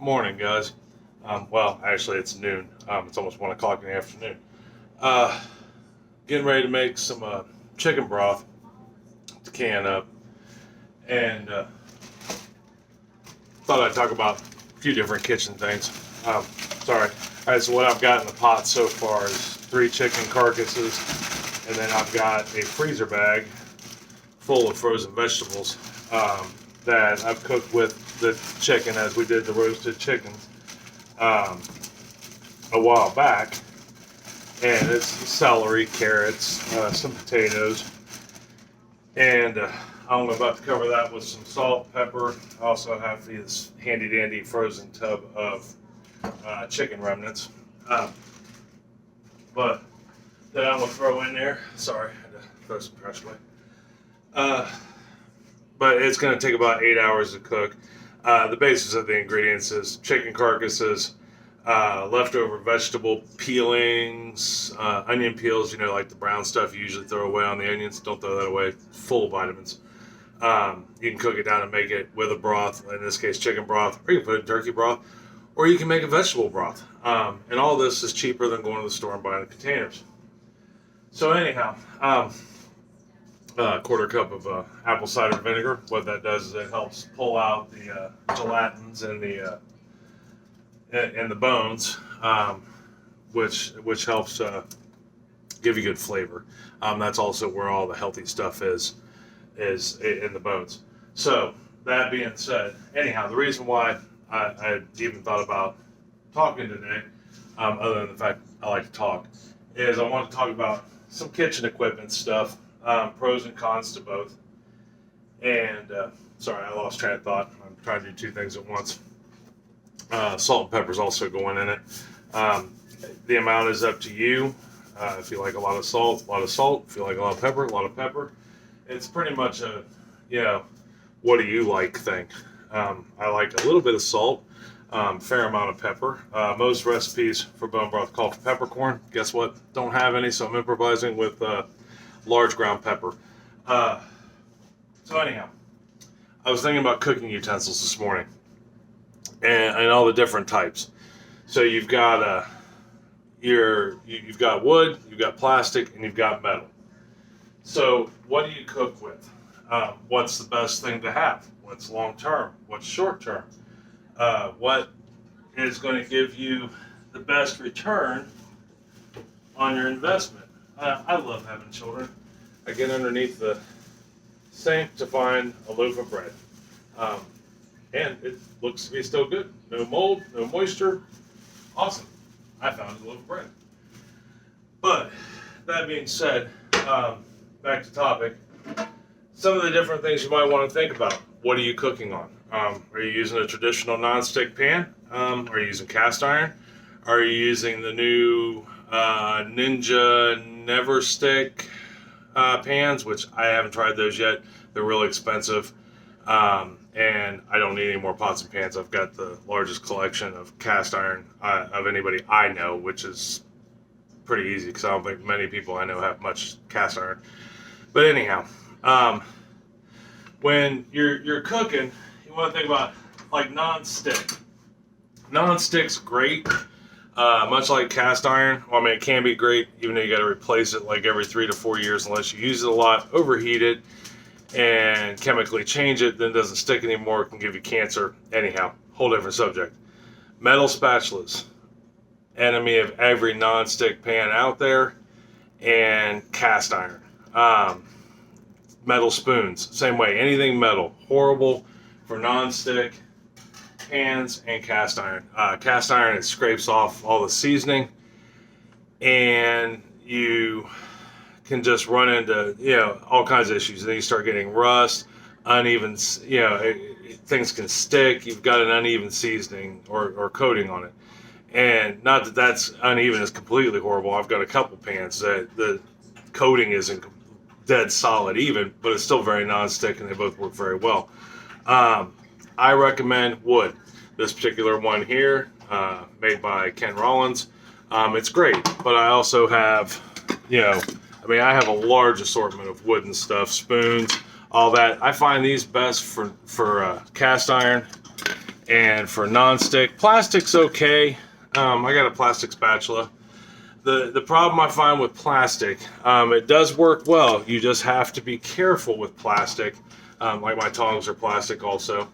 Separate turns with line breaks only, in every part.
Morning, guys. Well, actually, it's noon. It's almost 1 o'clock in the afternoon. Uh, Getting ready to make some chicken broth to can up, and thought I'd talk about a few different kitchen things. Sorry. All right, so what I've got in the pot so far is 3 chicken carcasses, and then I've got a freezer bag full of frozen vegetables that I've cooked with the chicken as we did the roasted chickens um, a while back. And it's celery, carrots, some potatoes, and I'm about to cover that with some salt, pepper. I also have this handy dandy frozen tub of chicken remnants. But that I'm gonna throw in there. Sorry, I had to throw some trash away. Uh, but it's gonna take about 8 hours to cook. The basis of the ingredients is chicken carcasses, leftover vegetable peelings, onion peels, like the brown stuff you usually throw away on the onions. Don't throw that away. Full of vitamins. You can cook it down and make it with a broth, in this case chicken broth, or you can put it in turkey broth, or you can make a vegetable broth. And all this is cheaper than going to the store and buying the containers. So anyhow, a quarter cup of apple cider vinegar. What that does is it helps pull out the gelatins and the bones, which helps give you good flavor. That's also where all the healthy stuff is in the bones. So that being said, anyhow, the reason why I even thought about talking today, other than the fact I like to talk, is I want to talk about some kitchen equipment stuff, pros and cons to both. And sorry, I lost train of thought. I'm trying to do two things at once. Salt and pepper is also going in it. The amount is up to you. If you like a lot of salt, a lot of salt. If you like a lot of pepper. It's pretty much a, what do you like thing. I like a little bit of salt, fair amount of pepper. Most recipes for bone broth call for peppercorn. Guess what? Don't have any, so I'm improvising with large ground pepper. So anyhow, I was thinking about cooking utensils this morning, and all the different types. So you've got you've got wood, you've got plastic, and you've got metal. So what do you cook with? What's the best thing to have? What's long term? What's short term? What is going to give you the best return on your investment? I love having children. I get underneath the sink to find a loaf of bread. And it looks to be still good. No mold, no moisture. Awesome. I found a loaf of bread. But that being said, back to topic. Some of the different things you might want to think about. What are you cooking on? Are you using a traditional nonstick pan? Are you using cast iron? Are you using the new Ninja Never Stick pans, which I haven't tried those yet. They're really expensive. And I don't need any more pots and pans. I've got the largest collection of cast iron of anybody I know, which is pretty easy because I don't think many people I know have much cast iron. But anyhow, when you're cooking, you want to think about like non-stick. Non-stick's great, much like cast iron. Well, I mean, it can be great, even though you got to replace it like every 3 to 4 years unless you use it a lot, overheat it, and chemically change it, then it doesn't stick anymore. It can give you cancer. Anyhow, whole different subject. Metal spatulas, enemy of every non-stick pan out there, and cast iron. Metal spoons, same way. Anything metal, horrible for non-stick pans and cast iron. Cast iron, it scrapes off all the seasoning, and you can just run into all kinds of issues. Then you start getting rust, uneven, things can stick. You've got an uneven seasoning or coating on it, and not that that's uneven is completely horrible. I've got a couple pans that the coating isn't dead solid even, but it's still very non-stick, and they both work very well. I recommend wood. This particular one here, made by Ken Rollins, it's great, but I also have, I have a large assortment of wooden stuff, spoons, all that. I find these best for cast iron And for non-stick, plastic's okay. I got a plastic spatula. The problem I find with plastic, it does work well. You just have to be careful with plastic. Like my tongs are plastic also.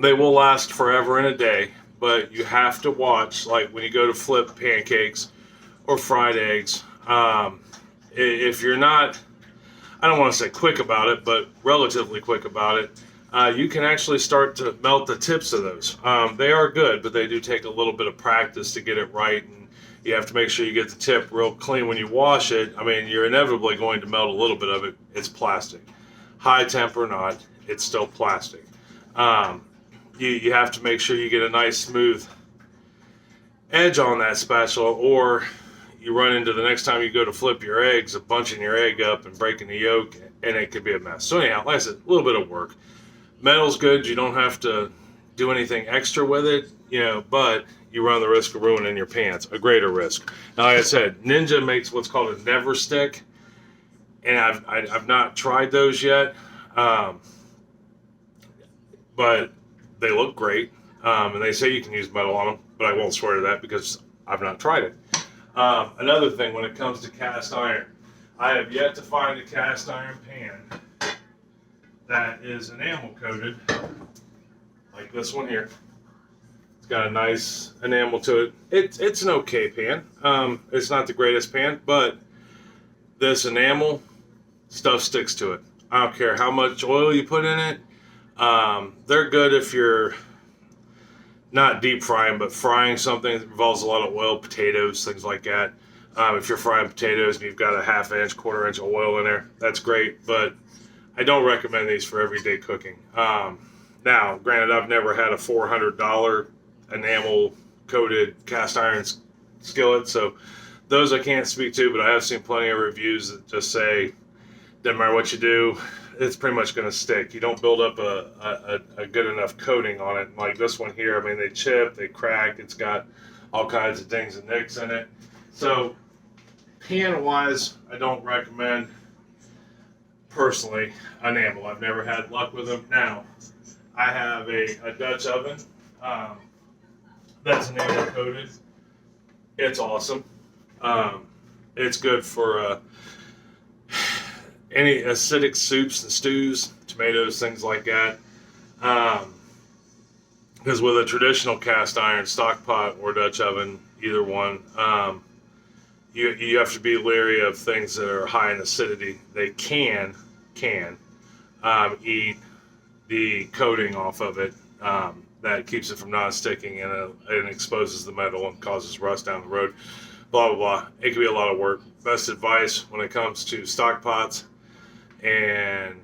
They will last forever and a day, but you have to watch, like when you go to flip pancakes or fried eggs, if you're not, I don't want to say quick about it, but relatively quick about it, you can actually start to melt the tips of those. They are good, but they do take a little bit of practice to get it right, and you have to make sure you get the tip real clean when you wash it. I mean, you're inevitably going to melt a little bit of it. It's plastic. High temp or not, it's still plastic. You have to make sure you get a nice smooth edge on that spatula, or you run into the next time you go to flip your eggs, a bunching your egg up and breaking the yolk, and it could be a mess. So anyhow, like I said, a little bit of work. Metal's good. You don't have to do anything extra with it, but you run the risk of ruining your pants, a greater risk. Now, like I said, Ninja makes what's called a never stick, and I've not tried those yet, but they look great, and they say you can use metal on them, but I won't swear to that because I've not tried it. Another thing, when it comes to cast iron, I have yet to find a cast iron pan that is enamel coated, like this one here. It's got a nice enamel to it. It's an okay pan. It's not the greatest pan, but this enamel stuff sticks to it. I don't care how much oil you put in it. They're good if you're not deep frying, but frying something that involves a lot of oil, potatoes, things like that. If you're frying potatoes and you've got a ½ inch, quarter inch of oil in there, that's great, but I don't recommend these for everyday cooking. Now, granted, I've never had a $400 enamel coated cast iron skillet, so those I can't speak to, but I have seen plenty of reviews that just say, doesn't matter what you do, it's pretty much going to stick. You don't build up a good enough coating on it. Like this one here, I mean, they chip, they crack, it's got all kinds of dings and nicks in it. So, pan-wise, I don't recommend, personally, enamel. I've never had luck with them. Now, I have a Dutch oven that's enamel coated. It's awesome. It's good for any acidic soups and stews, tomatoes, things like that. Because with a traditional cast iron stock pot or Dutch oven, either one, you have to be leery of things that are high in acidity. They can eat the coating off of it. That keeps it from non-sticking, and exposes the metal and causes rust down the road. Blah, blah, blah. It can be a lot of work. Best advice when it comes to stock pots, and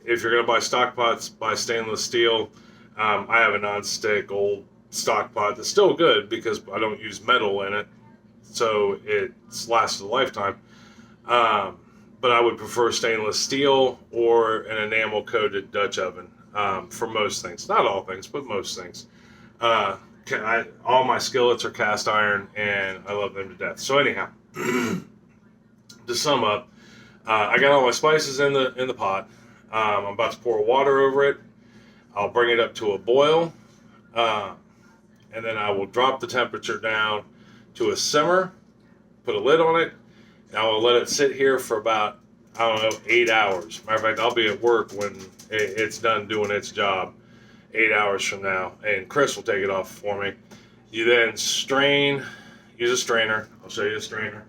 if you're going to buy stock pots, buy stainless steel. I have a non-stick old stock pot that's still good because I don't use metal in it, so it's lasted a lifetime. But I would prefer stainless steel or an enamel coated Dutch oven for most things. Not all things, but most things. All my skillets are cast iron, and I love them to death. So anyhow, to sum up, I got all my spices in the pot. I'm about to pour water over it. I'll bring it up to a boil, and then I will drop the temperature down to a simmer, put a lid on it, and I will let it sit here for about, 8 hours. Matter of fact, I'll be at work when it's done doing its job 8 hours from now, and Chris will take it off for me. You then strain, use a strainer. I'll show you a strainer.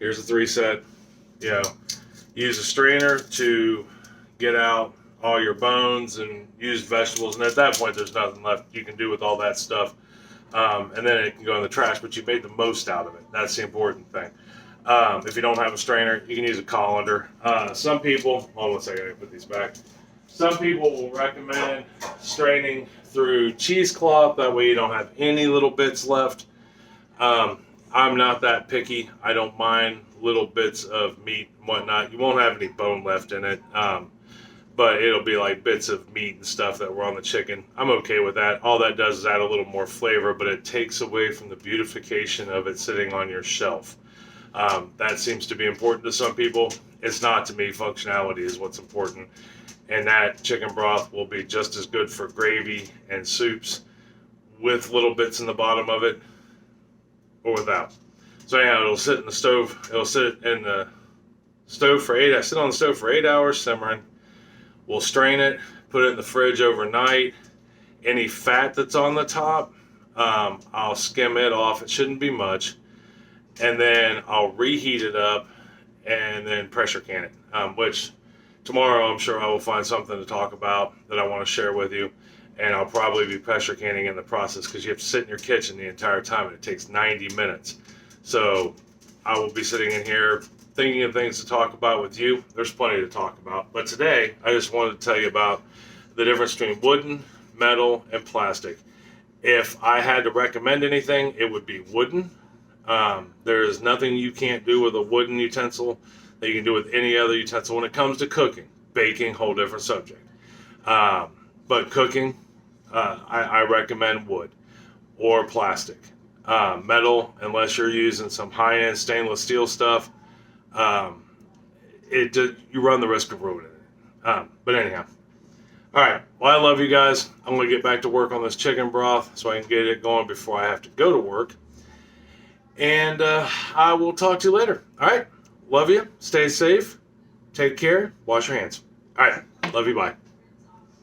Here's a 3-set. Use a strainer to get out all your bones and used vegetables, and at that point there's nothing left you can do with all that stuff, and then it can go in the trash, but you made the most out of it. That's the important thing. If you don't have a strainer, you can use a colander. Some people, hold on a second, I put these back. Some people will recommend straining through cheesecloth, that way you don't have any little bits left. I'm not that picky. I don't mind little bits of meat and whatnot. You won't have any bone left in it, but it'll be like bits of meat and stuff that were on the chicken. I'm okay with that. All that does is add a little more flavor, but it takes away from the beautification of it sitting on your shelf. That seems to be important to some people. It's not to me. Functionality is what's important. And that chicken broth will be just as good for gravy and soups with little bits in the bottom of it or without. So yeah, it'll sit in the stove. It'll sit in the stove for I sit on the stove for 8 hours simmering. We'll strain it, put it in the fridge overnight. Any fat that's on the top, I'll skim it off. It shouldn't be much. And then I'll reheat it up and then pressure can it, which tomorrow I'm sure I will find something to talk about that I want to share with you. And I'll probably be pressure canning in the process because you have to sit in your kitchen the entire time and it takes 90 minutes. So I will be sitting in here thinking of things to talk about with you. There's plenty to talk about. But today, I just wanted to tell you about the difference between wooden, metal, and plastic. If I had to recommend anything, it would be wooden. There is nothing you can't do with a wooden utensil that you can do with any other utensil when it comes to cooking. Baking, whole different subject. But cooking, I recommend wood or plastic. Metal, unless you're using some high-end stainless steel stuff, you run the risk of ruining it. But anyhow, all right. Well, I love you guys. I'm going to get back to work on this chicken broth so I can get it going before I have to go to work. And I will talk to you later. All right. Love you. Stay safe. Take care. Wash your hands. All right. Love you. Bye.